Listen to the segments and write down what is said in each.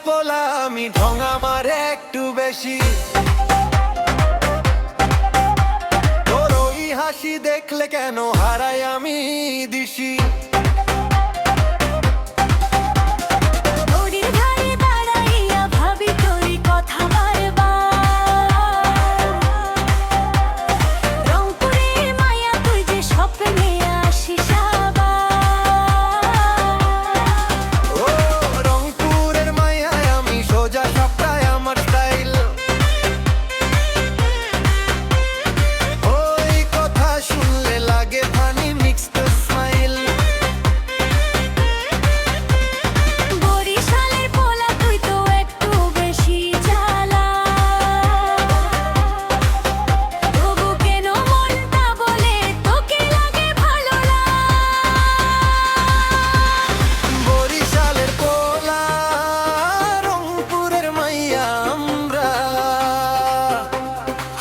পোলা আমি, ঢং আমার একটু বেশি। তোর ওই হাসি দেখলে কেন হারাই আমি দিশি।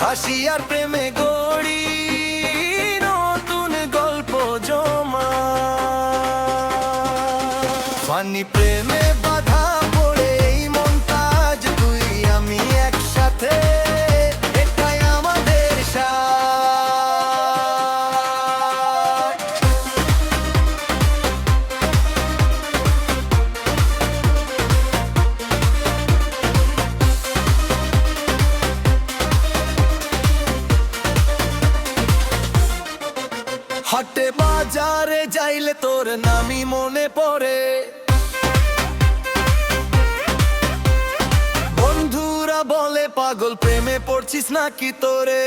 হাসি আর প্রেমে গড়ি নতুন গল্প জমা। ফানি প্রেমে বাধা পড়ে এই মনটা আজ তুই আমি একসাথে, এটাই আমাদের সাথ। হাটে বাজারে যাইলে তোর নামই মনে পড়ে, বন্ধুরা বলে পাগল প্রেমে পড়ছিস নাকি তোরে।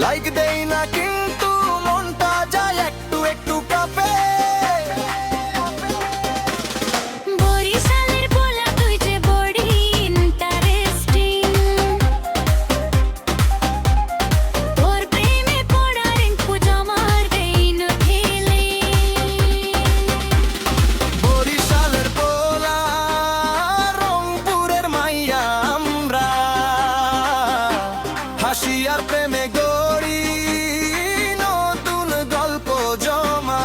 লাইক দেই না কিন্তু মনটা যায় একটু একটু কাঁপে। বরিশালের পোলা তুই যে বড়ি ইন্টারেস্টিং, তোর প্রেমে পড়ার পুজমার দেইন ফিলিং। বরিশালের পোলা রংপুরের মাইয়া আমরা, হাসি আর প্রেমে গড়ি নতুন গল্প জমা।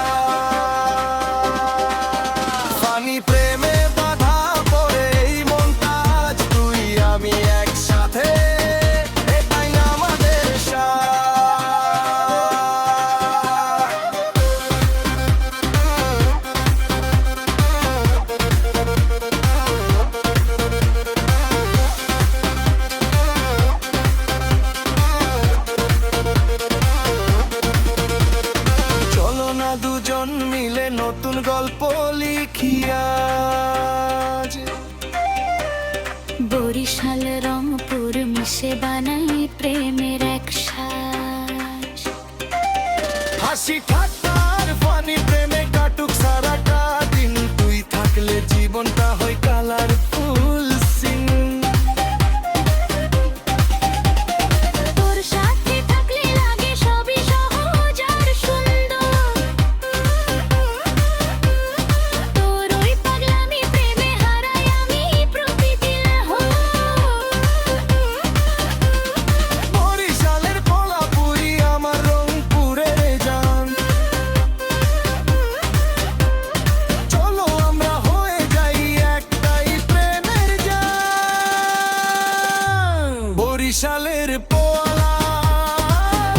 ফানি প্রেমে বাধা পড়ে এই মনটা আজ তুই আমি একসাথে, এটাই আমাদের সাথ। দুজন মিলে নতুন গল্প লিখিয়া, বরিশাল রংপুর মিশে বানাই প্রেমের একসাথ। হাসি ঠাট্টার ফানি প্রেমে কাটুক সারাটা দিন, তুই থাকলে জীবনটা হয় কালারফুল সিন। তোর সাথে থাকলে লাগে সবই সহজ আর সুন্দর, তোর ওই পাগলামি প্রেমে হারাই আমি প্রতিদিন। বরিশালের পোলা পুরি আমার রংপুরের জান, চলো আমরা হয়ে যাই একটাই প্রেমের জান। বরিশালের পোলা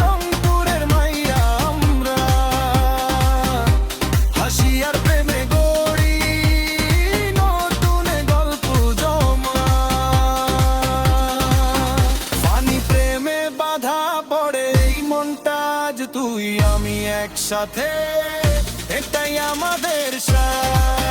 রংপুরের মাইয়া আমরা, হাসি আর প্রেমে গড়ি নতুন গল্প জমা। ফানি প্রেমে বাধা পড়ে এই মনটা আজ তুই আমি একসাথে, এটাই আমাদের সাথ।